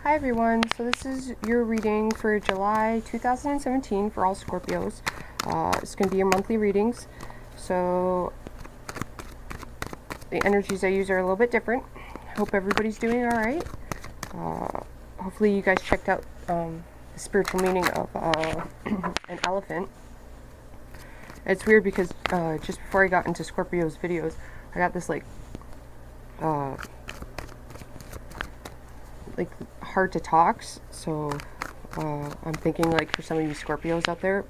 Hi everyone, so this is your reading for July 2017 for all Scorpios. It's going to be your monthly readings, so the energies I use are a little bit different. Hope everybody's doing alright. Hopefully you guys checked out the spiritual meaning of an elephant. It's weird because just before I got into Scorpio's videos, I got this like hard to talks, so I'm thinking like for some of you Scorpios out there,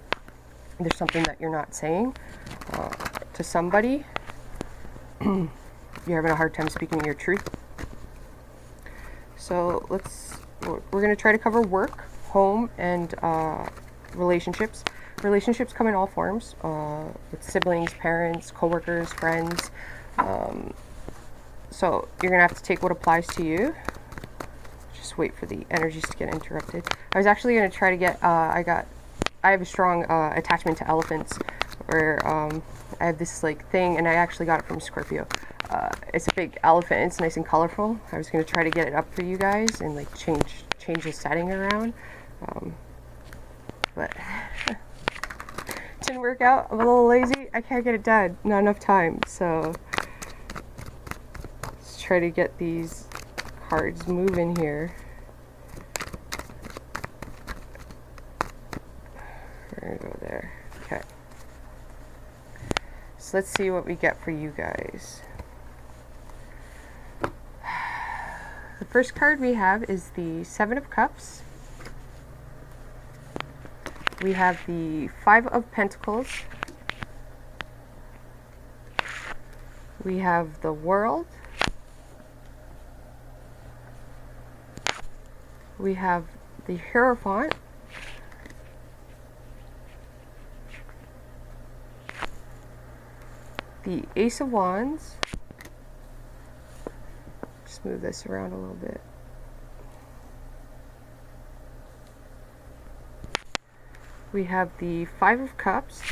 there's something that you're not saying to somebody. You're having a hard time speaking your truth. So we're going to try to cover work, home, and relationships. Relationships come in all forms, with siblings, parents, coworkers, friends. So you're going to have to take what applies to you. Just wait for the energies to get interrupted. I was actually going to try to get, I have a strong attachment to elephants, where I have this like thing, and I actually got it from Scorpio. It's a big elephant, it's nice and colorful. I was going to try to get it up for you guys and like change the setting around, but it didn't work out. I'm a little lazy, I can't get it done, not enough time, so let's try to get these cards moving here. We're gonna go there. Okay. So let's see what we get for you guys. The first card we have is the Seven of Cups. We have the Five of Pentacles. We have the World. We have the Hierophant. The Ace of Wands. Just move this around a little bit. We have the Five of Cups.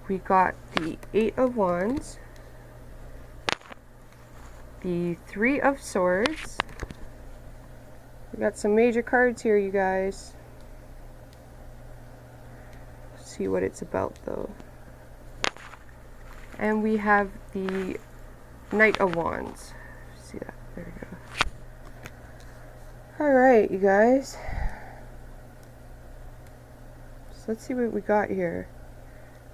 We got the Eight of Wands. The Three of Swords. We got some major cards here, you guys. Let's see what it's about, though. And we have the Knight of Wands. See that? There we go. Alright, you guys. So let's see what we got here.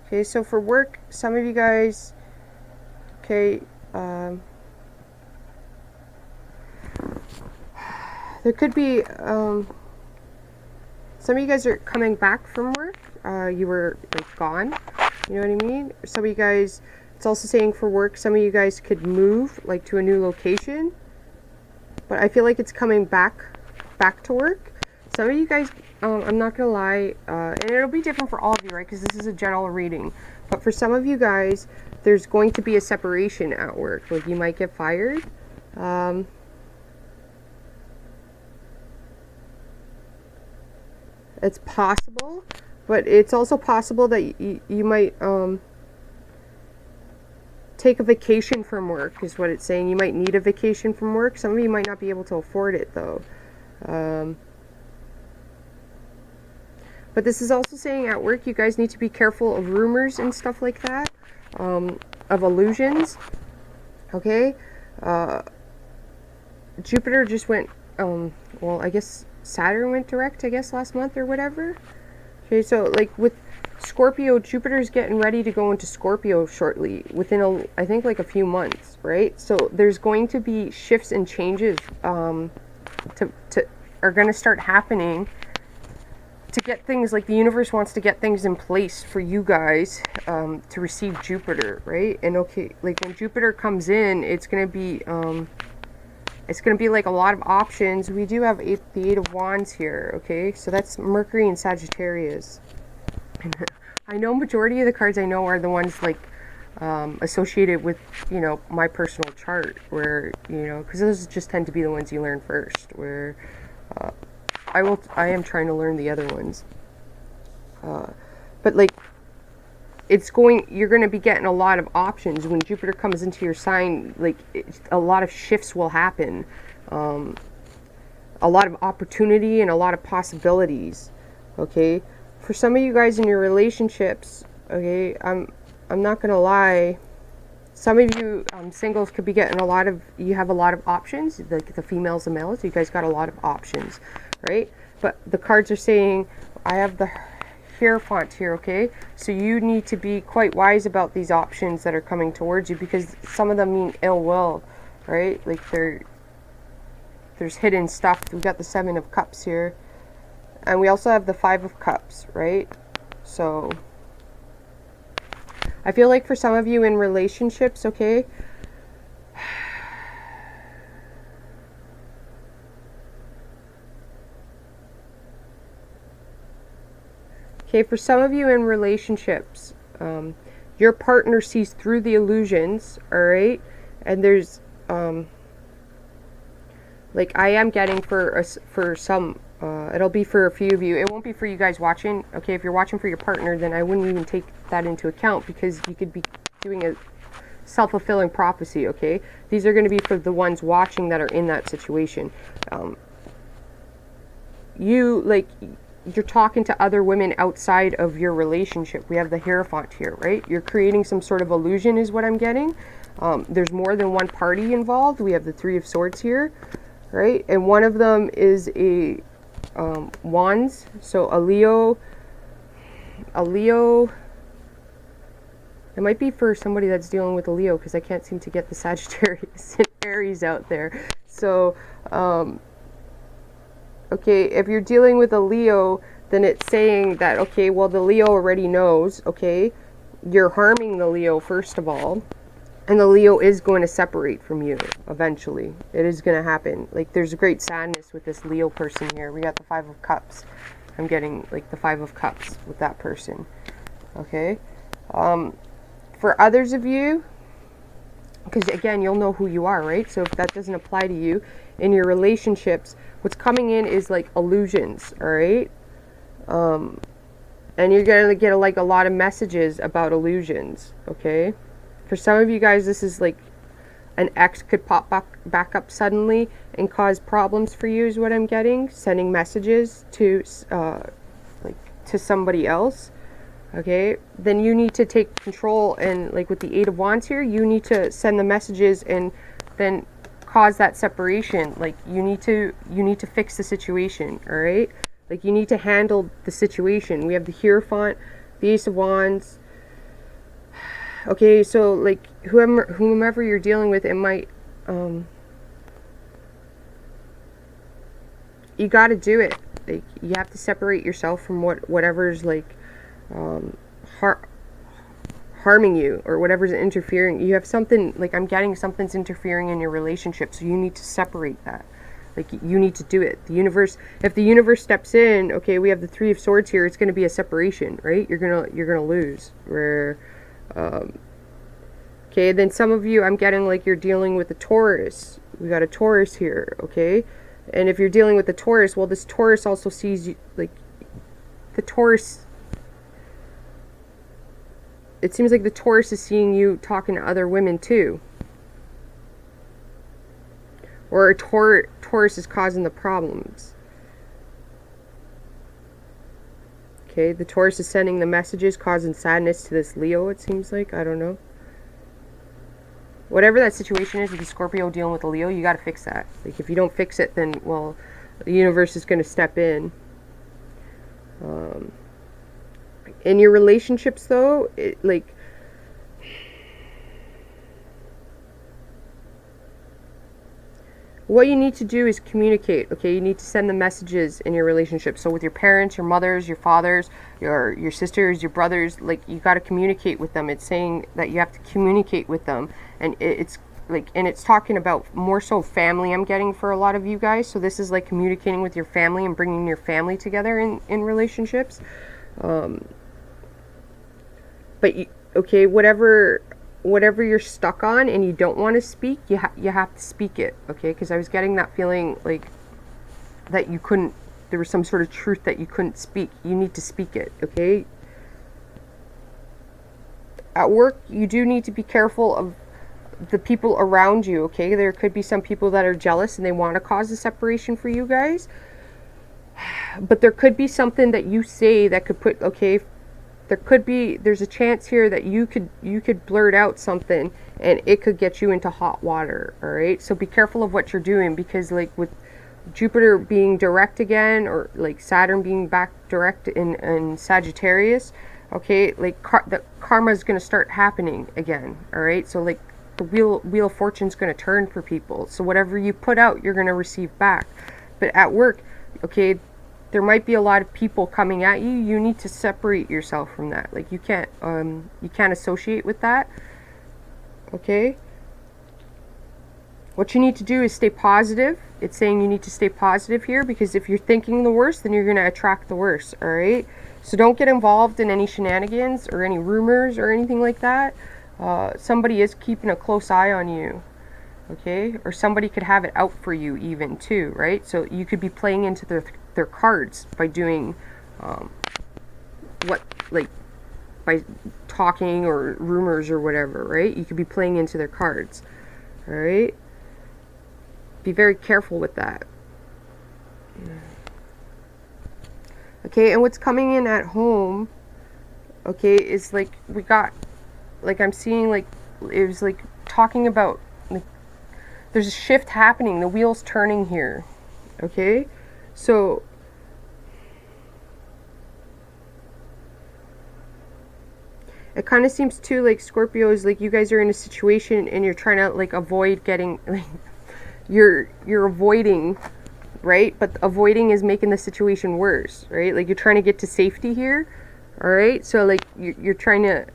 Okay, so for work, some of you guys, okay, there could be, some of you guys are coming back from work. You were like gone, you know what I mean? Some of you guys, it's also saying for work, some of you guys could move like to a new location, but I feel like it's coming back to work. Some of you guys, I'm not gonna lie, and it'll be different for all of you, right? Because this is a general reading, but for some of you guys, there's going to be a separation at work. Like you might get fired. It's possible, but it's also possible that you might take a vacation from work, is what it's saying. You might need a vacation from work. Some of you might not be able to afford it, though. But this is also saying at work, you guys need to be careful of rumors and stuff like that, of illusions. Okay? Jupiter just went, well, I guess Saturn went direct, I guess, last month or whatever. Okay, so like with Scorpio, Jupiter's getting ready to go into Scorpio shortly, within I think like a few months, right? So there's going to be shifts and changes are going to start happening to get things, like the universe wants to get things in place for you guys to receive Jupiter, right? And okay, like when Jupiter comes in, it's going to be like a lot of options. We do have the Eight of Wands here, okay? So that's Mercury and Sagittarius. I know majority of the cards I know are the ones like associated with, you know, my personal chart, where, you know, because those just tend to be the ones you learn first, where I am trying to learn the other ones. But like you're going to be getting a lot of options when Jupiter comes into your sign. Like, a lot of shifts will happen, a lot of opportunity and a lot of possibilities. Okay, for some of you guys in your relationships, okay, I'm not going to lie, some of you singles could be getting you have a lot of options, like the females and males, you guys got a lot of options, right? But the cards are saying, I have the Hierophant here, okay? So you need to be quite wise about these options that are coming towards you, because some of them mean ill will, right? Like, there's hidden stuff. We got the 7 of Cups here, and we also have the 5 of Cups, right? So I feel like for some of you in relationships, okay, for some of you in relationships, your partner sees through the illusions, all right? And there's, like, I am getting for some, it'll be for a few of you. It won't be for you guys watching, okay? If you're watching for your partner, then I wouldn't even take that into account, because you could be doing a self-fulfilling prophecy, okay? These are going to be for the ones watching that are in that situation. You're talking to other women outside of your relationship. We have the Hierophant here, right? You're creating some sort of illusion is what I'm getting. There's more than one party involved. We have the 3 of Swords here, right? And one of them is a Wands. So a Leo, it might be for somebody that's dealing with a Leo, because I can't seem to get the Sagittarius and Aries out there. So, okay, if you're dealing with a Leo, then it's saying that, okay, well, the Leo already knows, okay, you're harming the Leo, first of all, and the Leo is going to separate from you eventually. It is going to happen. Like, there's a great sadness with this Leo person here. We got the 5 of Cups. I'm getting, like, the 5 of Cups with that person, okay? For others of you, because again, you'll know who you are, right? So if that doesn't apply to you in your relationships, what's coming in is like illusions, all right? And you're gonna get like a lot of messages about illusions, okay? For some of you guys, this is like an ex could pop back up suddenly and cause problems for you, is what I'm getting. Sending messages to to somebody else. Okay, then you need to take control, and like with the 8 of Wands here, you need to send the messages and then cause that separation. Like, you need to fix the situation, all right? Like, you need to handle the situation. We have the Hierophant, the Ace of Wands. Okay, so like whomever you're dealing with, it might you got to do it. Like, you have to separate yourself from whatever's like harming you, or whatever's interfering. You have something, like, I'm getting something's interfering in your relationship, so you need to separate that. Like, you need to do it. The universe, if the universe steps in, okay, we have the 3 of Swords here, it's going to be a separation, right? You're gonna lose. Where okay, then some of you, I'm getting like you're dealing with a Taurus. We got a Taurus here, okay? And if you're dealing with the Taurus, well, this Taurus also sees you, like, the Taurus, it seems like the Taurus is seeing you talking to other women too. Or a Taurus is causing the problems. Okay, the Taurus is sending the messages, causing sadness to this Leo, it seems like. I don't know. Whatever that situation is with the Scorpio dealing with the Leo, you got to fix that. Like, if you don't fix it, then, well, the universe is going to step in. In your relationships, though, like, what you need to do is communicate, okay? You need to send the messages in your relationship. So with your parents, your mothers, your fathers, your sisters, your brothers, like, you got to communicate with them. It's saying that you have to communicate with them. And it's like, and it's talking about more so family, I'm getting, for a lot of you guys. So this is like communicating with your family and bringing your family together in relationships. But okay, whatever you're stuck on and you don't want to speak, you have to speak it, okay? Because I was getting that feeling like that you couldn't, there was some sort of truth that you couldn't speak. You need to speak it, okay? At work, you do need to be careful of the people around you, okay? There could be some people that are jealous and they want to cause a separation for you guys. But there could be something that you say that could put, okay, there's a chance here that you could blurt out something and it could get you into hot water, all right? So be careful of what you're doing, because like with Jupiter being direct again, or like Saturn being back direct in Sagittarius, okay, like the karma is going to start happening again, all right? So like the wheel of fortune's going to turn for people. So whatever you put out, you're going to receive back. But at work, okay, there might be a lot of people coming at you. You need to separate yourself from that. Like you can't associate with that. Okay? What you need to do is stay positive. It's saying you need to stay positive here, because if you're thinking the worst, then you're going to attract the worst, all right? So don't get involved in any shenanigans or any rumors or anything like that. Somebody is keeping a close eye on you. Okay, or somebody could have it out for you even too, right? So you could be playing into their cards by doing by talking or rumors or whatever, right? You could be playing into their cards, all right? Be very careful with that. Okay, and what's coming in at home, okay, is like we got, like I'm seeing, like it was like talking about, like there's a shift happening, the wheel's turning here, okay? So it kind of seems too like Scorpio is like you guys are in a situation and you're trying to like avoid getting, like you're avoiding, right? But avoiding is making the situation worse, right? Like you're trying to get to safety here, all right? So like you're trying to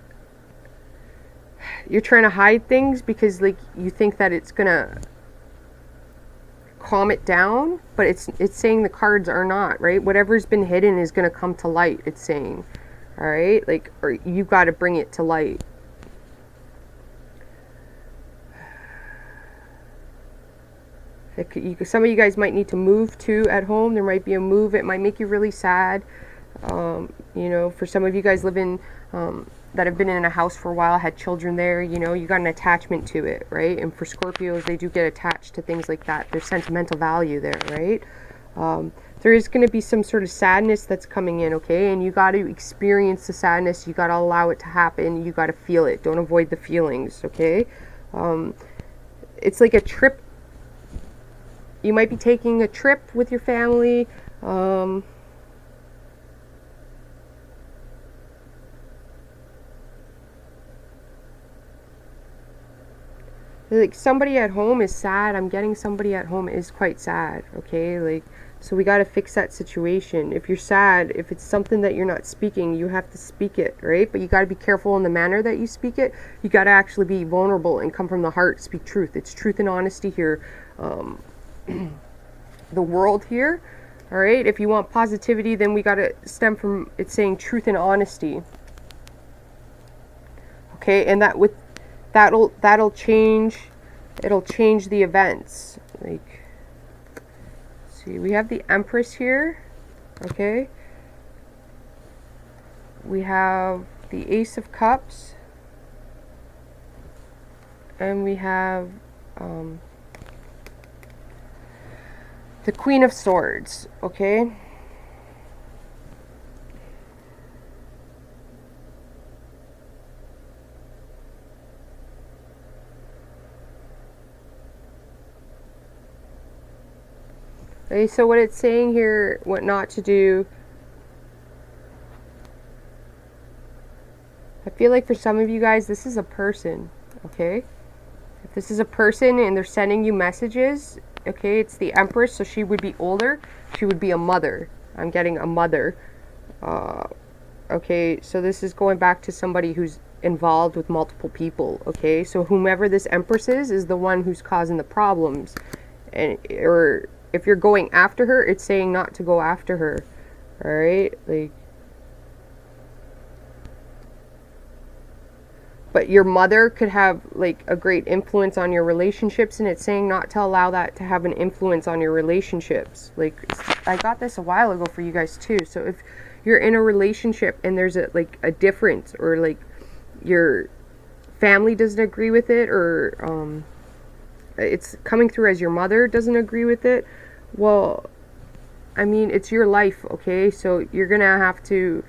hide things because like you think that it's gonna calm it down, but it's saying the cards are not, right? Whatever's been hidden is gonna come to light, it's saying, all right? Like, or you got to bring it to light. Some of you guys might need to move too at home. There might be a move. It might make you really sad. You know, for some of you guys living that have been in a house for a while, had children there, you know, you got an attachment to it, right? And for Scorpios, they do get attached to things like that. There's sentimental value there, right? There is going to be some sort of sadness that's coming in, okay? And you got to experience the sadness. You got to allow it to happen. You got to feel it. Don't avoid the feelings, okay? It's like a trip. You might be taking a trip with your family. Like somebody at home is sad. I'm getting somebody at home is quite sad, okay? Like, so we got to fix that situation. If you're sad, if it's something that you're not speaking, you have to speak it, right? But you got to be careful in the manner that you speak it. You got to actually be vulnerable and come from the heart, speak truth. It's truth and honesty here. The world here, all right? If you want positivity, then we got to stem from it saying truth and honesty. Okay, and that'll change, it'll change the events. Like, see, we have the Empress here, okay? We have the Ace of Cups, and we have the Queen of Swords, okay? Okay, so what it's saying here, what not to do. I feel like for some of you guys, this is a person, okay? If this is a person and they're sending you messages, okay, it's the Empress, so she would be older. She would be a mother. I'm getting a mother. Okay, so this is going back to somebody who's involved with multiple people, okay? So whomever this Empress is the one who's causing the problems. And, or if you're going after her, it's saying not to go after her, all right? Like, but your mother could have like a great influence on your relationships, and it's saying not to allow that to have an influence on your relationships. Like, I got this a while ago for you guys too. So if you're in a relationship and there's a difference, or like your family doesn't agree with it, or it's coming through as your mother doesn't agree with it. Well, I mean, it's your life, okay? So you're gonna have to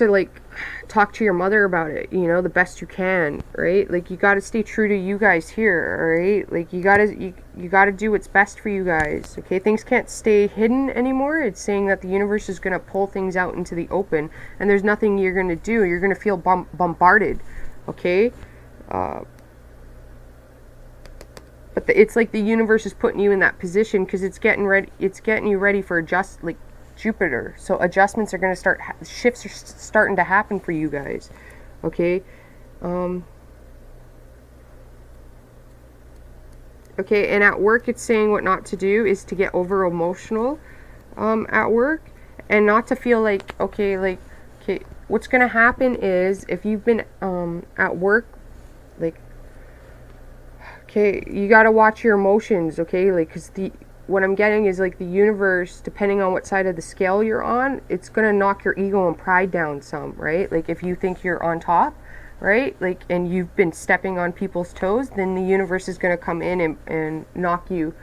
like talk to your mother about it, you know, the best you can, right? Like, you got to stay true to you guys here, all right? Like, you got to do what's best for you guys, okay? Things can't stay hidden anymore. It's saying that the universe is going to pull things out into the open, and there's nothing you're going to do. You're going to feel bombarded, okay? But it's like the universe is putting you in that position because it's getting you ready for Jupiter. So adjustments are going to start, shifts are starting to happen for you guys. Okay. Okay, and at work it's saying what not to do is to get over emotional at work, and not to feel like, okay, what's going to happen is if you've been at work, like, okay, you got to watch your emotions, okay? Like, because what I'm getting is, like, the universe, depending on what side of the scale you're on, it's going to knock your ego and pride down some, right? Like, if you think you're on top, right? Like, and you've been stepping on people's toes, then the universe is going to come in and knock you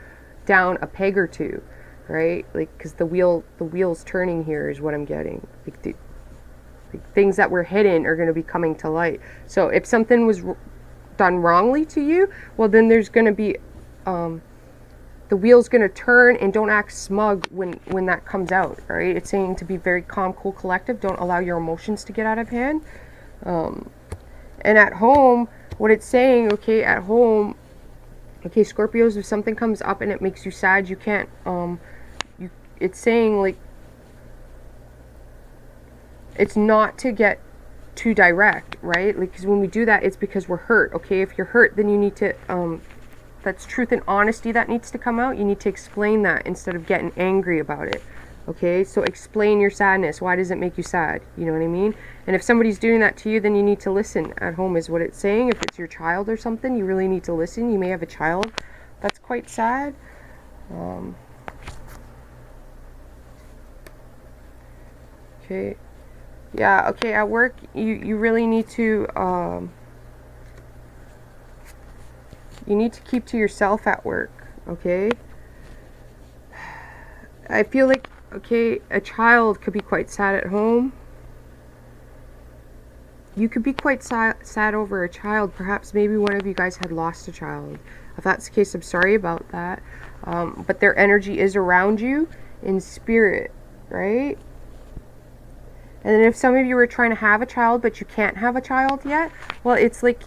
down a peg or two, right? Like, because the wheel's turning here is what I'm getting. Like, things that were hidden are going to be coming to light. So if something was done wrongly to you, well, then there's going to be the wheel's going to turn, and don't act smug when that comes out, all right? It's saying to be very calm, cool, collective. Don't allow your emotions to get out of hand. And at home, what it's saying, okay, at home, okay, Scorpios, if something comes up and it makes you sad, you can't, it's saying, like, it's not to get too direct, right? Like, because when we do that, it's because we're hurt, okay? If you're hurt, then you need to, that's truth and honesty that needs to come out. You need to explain that instead of getting angry about it, okay? So explain your sadness. Why does it make you sad? You know what I mean? And if somebody's doing that to you, then you need to listen. At home is what it's saying. If it's your child or something, you really need to listen. You may have a child that's quite sad. Okay. Yeah, okay, at work, you really need to, you need to keep to yourself at work, okay? I feel like, okay, a child could be quite sad at home. You could be quite sad over a child. Perhaps maybe one of you guys had lost a child. If that's the case, I'm sorry about that. But their energy is around you in spirit, right? And then if some of you are trying to have a child, but you can't have a child yet, well, it's like,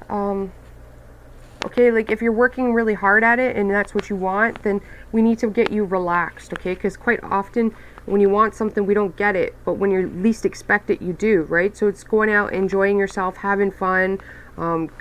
okay, like, if you're working really hard at it and that's what you want, then we need to get you relaxed, okay? Because quite often when you want something, we don't get it, but when you least expect it, you do, right? So it's going out, enjoying yourself, having fun,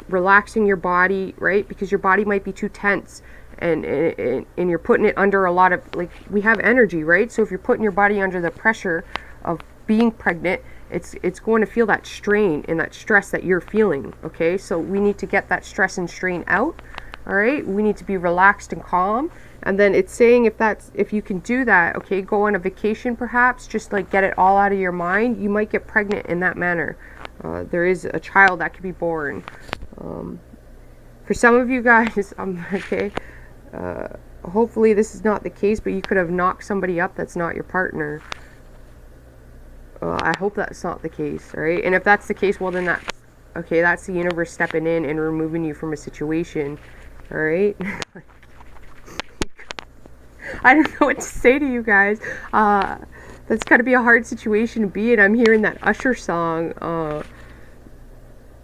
relaxing your body, right? Because your body might be too tense, and you're putting it under a lot of, like, we have energy, right? So if you're putting your body under the pressure of being pregnant, it's going to feel that strain and that stress that you're feeling, okay? So we need to get that stress and strain out, all right? We need to be relaxed and calm. And then it's saying if you can do that, okay, go on a vacation perhaps, just like get it all out of your mind. You might get pregnant in that manner. There is a child that could be born. For some of you guys, okay, hopefully this is not the case, but you could have knocked somebody up that's not your partner. I hope that's not the case, all right? And if that's the case, well, then that's the universe stepping in and removing you from a situation, all right? I don't know what to say to you guys. That's got to be a hard situation to be in. I'm hearing that Usher song,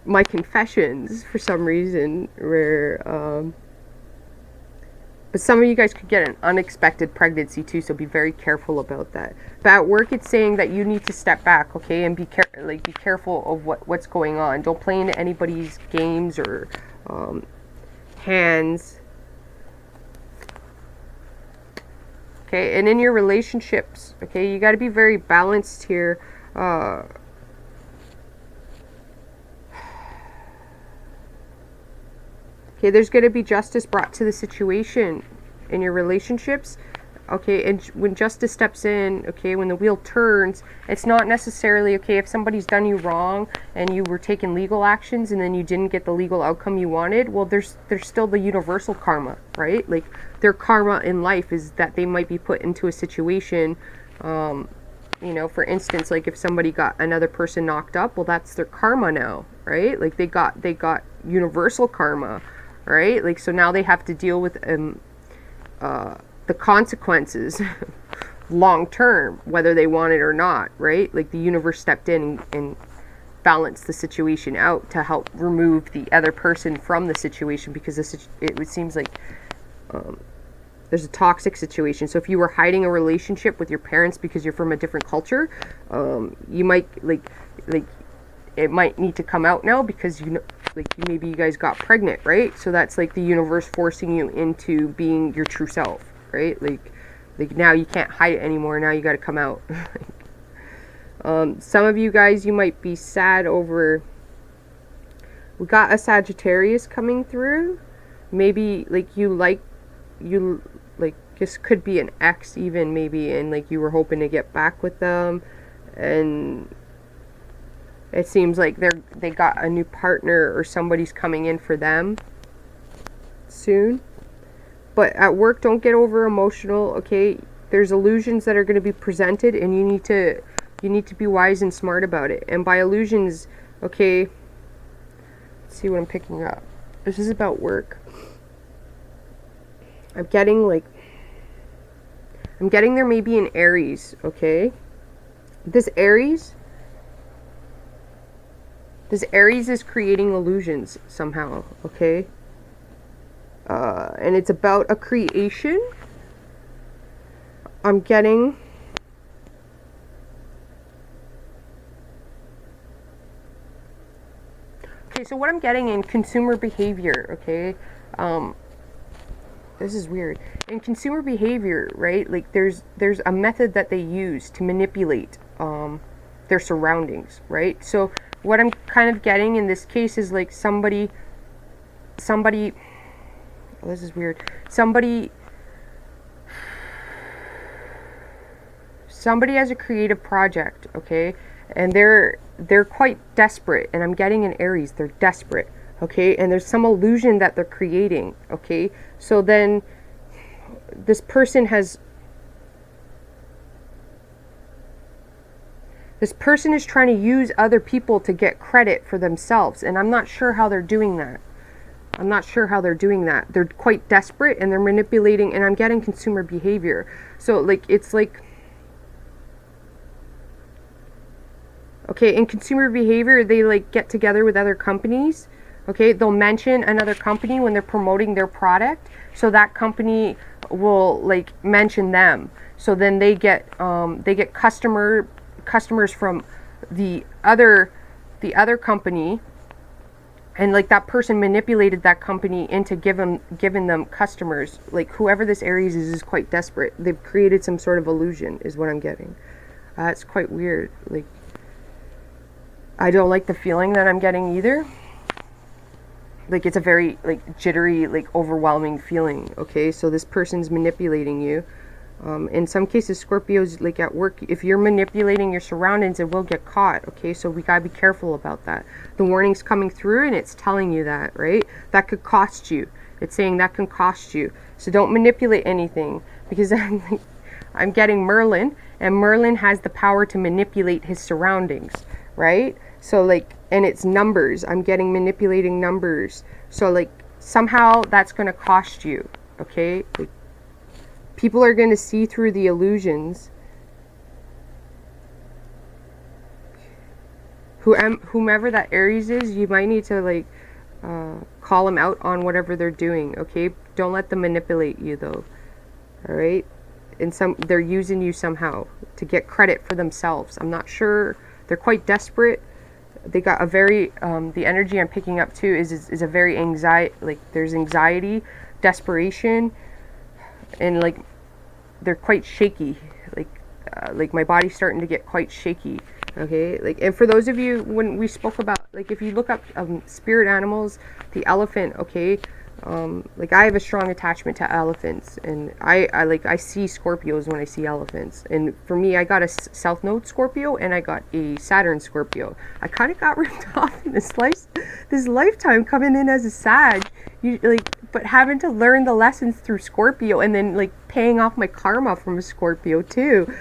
My Confessions, for some reason, where, but some of you guys could get an unexpected pregnancy too, so be very careful about that. But at work, it's saying that you need to step back, okay, and be careful of what's going on. Don't play into anybody's games or hands. Okay, and in your relationships, okay, you got to be very balanced here. Okay, there's going to be justice brought to the situation in your relationships. okay, and when justice steps in, okay, when the wheel turns, it's not necessarily, okay, if somebody's done you wrong and you were taking legal actions and then you didn't get the legal outcome you wanted, well, there's still the universal karma, right? Like, their karma in life is that they might be put into a situation, you know, for instance, like if somebody got another person knocked up, well, that's their karma now, right? Like, they got universal karma, right? Like, so now they have to deal with the consequences long term, whether they want it or not, right? Like, the universe stepped in and balanced the situation out to help remove the other person from the situation, because it seems like there's a toxic situation. So if you were hiding a relationship with your parents because you're from a different culture, you might like it might need to come out now, because maybe you guys got pregnant, right? So that's like the universe forcing you into being your true self, right? Like now you can't hide it anymore. Now you got to come out. Some of you guys, you might be sad over, we got a Sagittarius coming through. Maybe like you this could be an ex even, maybe, and like you were hoping to get back with them, and it seems like they got a new partner or somebody's coming in for them soon. But at work, don't get over emotional, okay? There's illusions that are going to be presented, and you need to be wise and smart about it. And by illusions, okay, let's see what I'm picking up. This is about work. I'm getting there may be an Aries, okay? This Aries is creating illusions somehow, okay? And it's about a creation. I'm getting okay, so what I'm getting in consumer behavior, okay? This is weird. In consumer behavior, right? Like there's a method that they use to manipulate their surroundings, right? So what I'm kind of getting in this case is like somebody oh, this is weird. Somebody has a creative project, okay? And they're quite desperate, and I'm getting an Aries, they're desperate. Okay, and there's some illusion that they're creating, okay? So then this person is trying to use other people to get credit for themselves, and I'm not sure how they're doing that. They're quite desperate, and they're manipulating, and I'm getting consumer behavior. So like it's like, okay, in consumer behavior, they like get together with other companies. Okay, they'll mention another company when they're promoting their product, so that company will like mention them. So then they get customers from the other company, and like that person manipulated that company into giving them customers. Like whoever this Aries is quite desperate. They've created some sort of illusion, is what I'm getting. It's quite weird. Like I don't like the feeling that I'm getting either. Like it's a very like jittery, like overwhelming feeling, okay? So this person's manipulating you. In some cases, Scorpios, like at work, if you're manipulating your surroundings, it will get caught, okay? So we gotta be careful about that. The warning's coming through and it's telling you that, right? That could cost you. It's saying that can cost you. So don't manipulate anything, because I'm getting Merlin, and Merlin has the power to manipulate his surroundings, right? So like, and it's numbers. I'm getting manipulating numbers. So like somehow that's going to cost you, okay? Like, people are going to see through the illusions. Whomever that Aries is, you might need to like call them out on whatever they're doing, okay? Don't let them manipulate you though. All right? And they're using you somehow to get credit for themselves. I'm not sure. They're quite desperate. They got a very the energy I'm picking up too is a very like there's anxiety, desperation, and like they're quite shaky. Like my body's starting to get quite shaky. Okay, like, and for those of you, when we spoke about, like, if you look up spirit animals, the elephant, okay, Like I have a strong attachment to elephants, and I see Scorpios when I see elephants. And for me, I got a South Node Scorpio and I got a Saturn Scorpio. I kind of got ripped off in this lifetime coming in as a Sag. But having to learn the lessons through Scorpio, and then like paying off my karma from a Scorpio too.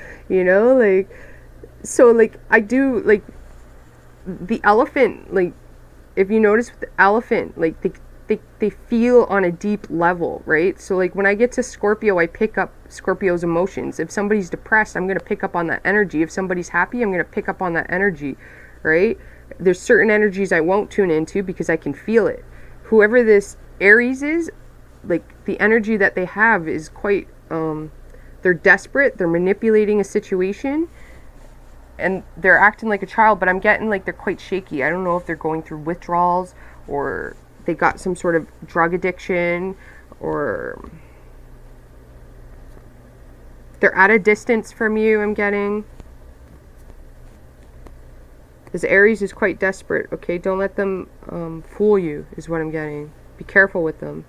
So like I do like the elephant, like if you notice with the elephant, like they feel on a deep level, right? So like when I get to Scorpio, I pick up Scorpio's emotions. If somebody's depressed, I'm going to pick up on that energy. If somebody's happy, I'm going to pick up on that energy, right? There's certain energies I won't tune into because I can feel it. Whoever this Aries is, like the energy that they have is quite they're desperate, they're manipulating a situation, and they're acting like a child, but I'm getting like they're quite shaky. I don't know if they're going through withdrawals, or they got some sort of drug addiction, or they're at a distance from you, I'm getting. This Aries is quite desperate, okay? Don't let them fool you, is what I'm getting. Be careful with them.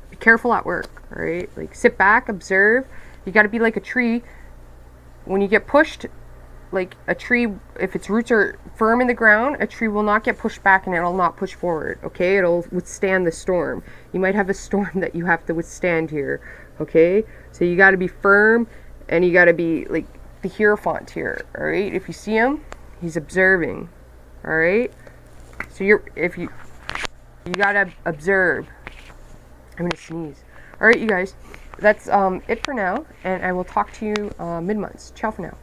Be careful at work, all right? Like, sit back, observe. You got to be like a tree. When you get pushed, like a tree, if its roots are firm in the ground, a tree will not get pushed back and it'll not push forward, okay? It'll withstand the storm. You might have a storm that you have to withstand here, okay? So you got to be firm, and you got to be like the Hierophant here, all right? If you see him, he's observing, all right? So you got to observe. I'm going to sneeze. All right, you guys, that's it for now, and I will talk to you mid-months. Ciao for now.